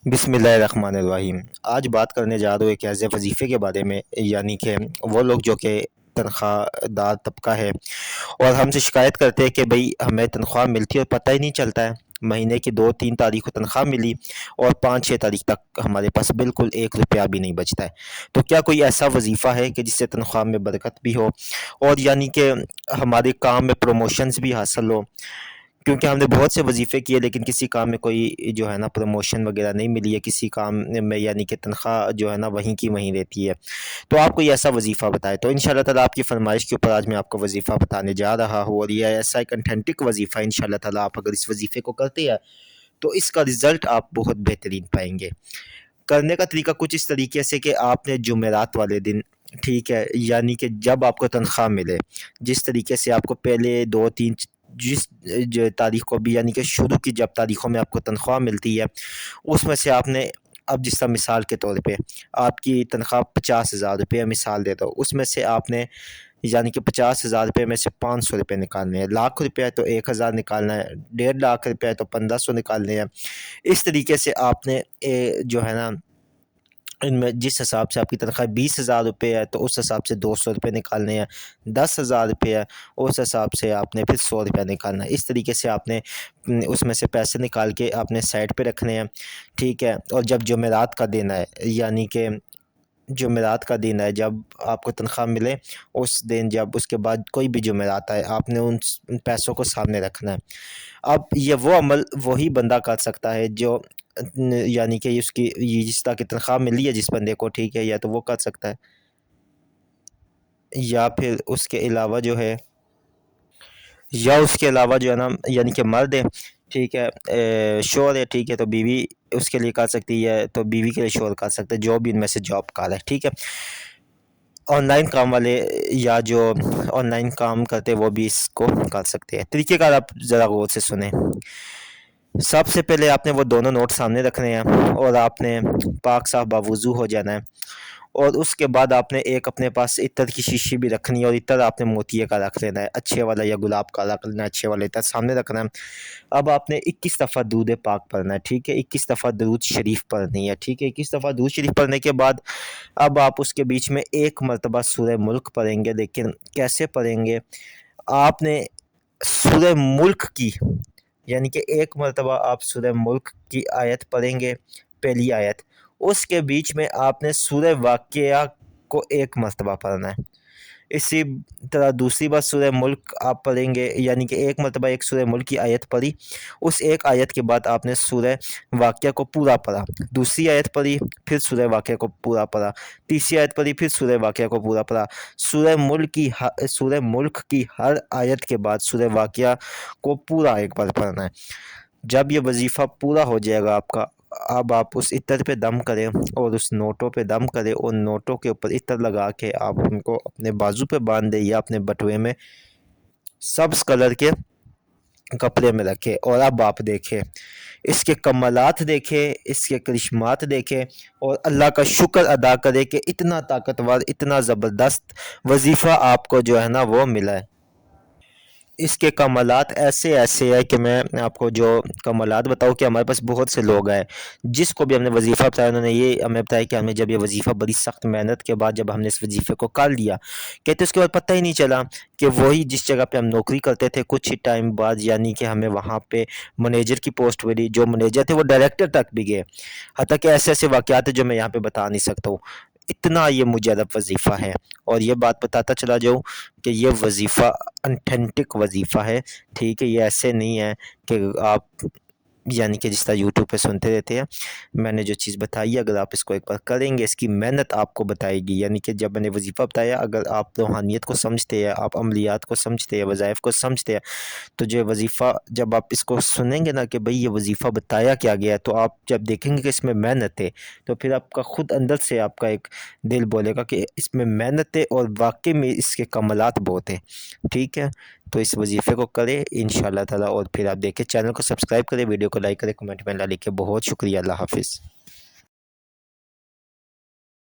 بسم اللہ الرحمن الرحیم۔ آج بات کرنے جا رہے ہوں ایک ایسے وظیفے کے بارے میں، یعنی کہ وہ لوگ جو کہ تنخواہ دار طبقہ ہے اور ہم سے شکایت کرتے ہیں کہ بھئی ہمیں تنخواہ ملتی ہے اور پتہ ہی نہیں چلتا ہے۔ مہینے کی 2-3 تاریخ کو تنخواہ ملی اور 5-6 تاریخ تک ہمارے پاس بالکل 1 روپیہ بھی نہیں بچتا ہے۔ تو کیا کوئی ایسا وظیفہ ہے کہ جس سے تنخواہ میں برکت بھی ہو اور یعنی کہ ہمارے کام میں پروموشنز بھی حاصل ہو؟ کیونکہ ہم نے بہت سے وظیفے کیے لیکن کسی کام میں کوئی جو ہے نا پروموشن وغیرہ نہیں ملی ہے، کسی کام میں یعنی کہ تنخواہ جو ہے نا وہیں کی وہیں رہتی ہے۔ تو آپ کوئی ایسا وظیفہ بتائیں۔ تو انشاءاللہ تعالیٰ آپ کی فرمائش کے اوپر آج میں آپ کو وظیفہ بتانے جا رہا ہوں، اور یہ ایسا ایک انتھینٹک وظیفہ ہے۔ انشاءاللہ تعالیٰ آپ اگر اس وظیفے کو کرتے ہیں تو اس کا رزلٹ آپ بہت بہترین پائیں گے۔ کرنے کا طریقہ کچھ اس طریقے سے کہ آپ نے جمعرات والے دن، ٹھیک ہے، یعنی کہ جب آپ کو تنخواہ ملے، جس طریقے سے آپ کو پہلے 2-3 جس تاریخ کو بھی، یعنی کہ شروع کی جب تاریخوں میں آپ کو تنخواہ ملتی ہے، اس میں سے آپ نے، اب جس طرح مثال کے طور پہ آپ کی تنخواہ 50,000 روپے مثال دیتا ہوں، اس میں سے آپ نے یعنی کہ 50,000 روپے میں سے 500 روپے نکالنے ہیں، لاکھ روپے ہے تو 1,000 نکالنا ہے، 1.5 لاکھ روپے ہے تو 1,500 نکالنے ہیں۔ اس طریقے سے آپ نے جو ہے نا ان میں جس حساب سے آپ کی تنخواہ 20,000 روپے ہے تو اس حساب سے 200 روپے نکالنے ہیں، 10,000 روپے ہے اس حساب سے آپ نے پھر 100 روپیہ نکالنا ہے۔ اس طریقے سے آپ نے اس میں سے پیسے نکال کے آپ نے سائڈ پہ رکھنے ہیں، ٹھیک ہے۔ اور جب جمعرات کا دن ہے، یعنی کہ جمعرات کا دن ہے، جب آپ کو تنخواہ ملے اس دن، جب اس کے بعد کوئی بھی جمعرات آئے، آپ نے ان پیسوں کو سامنے رکھنا ہے۔ اب یہ وہ عمل وہی بندہ کر سکتا ہے جو یعنی کہ اس کی جس طرح کی تنخواہ ملی ہے جس بندے کو، ٹھیک ہے، یا تو وہ کر سکتا ہے، یا پھر اس کے علاوہ جو ہے، یا اس کے علاوہ جو ہے نا یعنی کہ مرد ہے، ٹھیک ہے، شوہر ہے، ٹھیک ہے، تو بیوی اس کے لیے کر سکتی ہے، تو بیوی کے لیے شوہر کر سکتے ہیں، جو بھی ان میں سے جاب کر ہے، ٹھیک ہے۔ آن لائن کام والے یا جو آن لائن کام کرتے ہیں وہ بھی اس کو کر سکتے ہیں۔ طریقہ کار آپ ذرا غور سے سنیں۔ سب سے پہلے آپ نے وہ دونوں نوٹ سامنے رکھنے ہیں اور آپ نے پاک صاف باوضو ہو جانا ہے، اور اس کے بعد آپ نے ایک اپنے پاس عطر کی شیشی بھی رکھنی ہے، اور عطر آپ نے موتیے کا رکھ لینا ہے، اچھے والا یا گلاب کا رکھ لینا ہے، اچھے والا عطر سامنے رکھنا ہے۔ اب آپ نے 21 دفعہ درود پاک پڑھنا ہے، ٹھیک ہے، 21 دفعہ درود شریف پڑھنی ہے، ٹھیک ہے۔ 21 دفعہ درود شریف پڑھنے کے بعد اب آپ اس کے بیچ میں ایک مرتبہ سورہ ملک پڑھیں گے، لیکن کیسے پڑھیں گے؟ آپ نے سورہ ملک کی، یعنی کہ ایک مرتبہ آپ سورہ ملک کی آیت پڑھیں گے، پہلی آیت، اس کے بیچ میں آپ نے سورہ واقعہ کو ایک مرتبہ پڑھنا ہے۔ اسی طرح دوسری بار سورہ ملک آپ پڑھیں گے، یعنی کہ ایک مرتبہ ایک سورہ ملک کی آیت پڑھی، اس ایک آیت کے بعد آپ نے سورہ واقعہ کو پورا پڑھا، دوسری آیت پڑھی، پھر سورہ واقعہ کو پورا پڑھا، تیسری آیت پڑھی، پھر سورہ واقعہ کو پورا پڑھا۔ سورہ ملک کی ہر آیت کے بعد سورہ واقعہ کو پورا ایک بار پڑھنا ہے۔ جب یہ وظیفہ پورا ہو جائے گا آپ کا، اب آپ اس عطر پہ دم کریں اور اس نوٹوں پہ دم کریں، اور نوٹوں کے اوپر عطر لگا کے آپ ان کو اپنے بازو پہ باندھ دیں یا اپنے بٹوے میں سبز کلر کے کپڑے میں رکھے، اور اب آپ دیکھیں اس کے کمالات، دیکھیں اس کے کرشمات، دیکھیں اور اللہ کا شکر ادا کرے کہ اتنا طاقتور، اتنا زبردست وظیفہ آپ کو جو ہے نا وہ ملا ہے۔ اس کے کمالات ایسے ایسے ہیں کہ میں آپ کو جو کمالات بتاؤں کہ ہمارے پاس بہت سے لوگ آئے جس کو بھی ہم نے وظیفہ بتایا، انہوں نے یہ ہمیں بتایا کہ ہمیں جب یہ وظیفہ بڑی سخت محنت کے بعد جب ہم نے اس وظیفے کو کر لیا، کہتے اس کے بعد پتہ ہی نہیں چلا کہ وہی جس جگہ پہ ہم نوکری کرتے تھے، کچھ ہی ٹائم بعد یعنی کہ ہمیں وہاں پہ منیجر کی پوسٹ ملی، جو منیجر تھے وہ ڈائریکٹر تک بھی گئے۔ حتیٰ کہ ایسے ایسے واقعات ہیں جو میں یہاں پہ بتا نہیں سکتا ہوں، اتنا یہ مجرب وظیفہ ہے۔ اور یہ بات بتاتا چلا جاؤں کہ یہ وظیفہ انتھینٹک وظیفہ ہے، ٹھیک ہے، یہ ایسے نہیں ہے کہ آپ یعنی کہ جس طرح یوٹیوب پہ سنتے رہتے ہیں۔ میں نے جو چیز بتائی ہے، اگر آپ اس کو ایک بار کریں گے، اس کی محنت آپ کو بتائے گی، یعنی کہ جب میں نے وظیفہ بتایا، اگر آپ روحانیت کو سمجھتے ہیں، آپ عملیات کو سمجھتے ہیں، وظائف کو سمجھتے ہیں، تو جو وظیفہ جب آپ اس کو سنیں گے نا کہ بھئی یہ وظیفہ بتایا کیا گیا ہے، تو آپ جب دیکھیں گے کہ اس میں محنت ہے، تو پھر آپ کا خود اندر سے آپ کا ایک دل بولے گا کہ اس میں محنت ہے اور واقعی میں اس کے کمالات بہت ہیں، ٹھیک ہے۔ تو اس وظیفے کو کریں انشاءاللہ تعالیٰ، اور پھر آپ دیکھیں، چینل کو سبسکرائب کریں، ویڈیو کو لائک کریں، کمنٹ میں اللہ لکھیں۔ بہت شکریہ، اللہ حافظ۔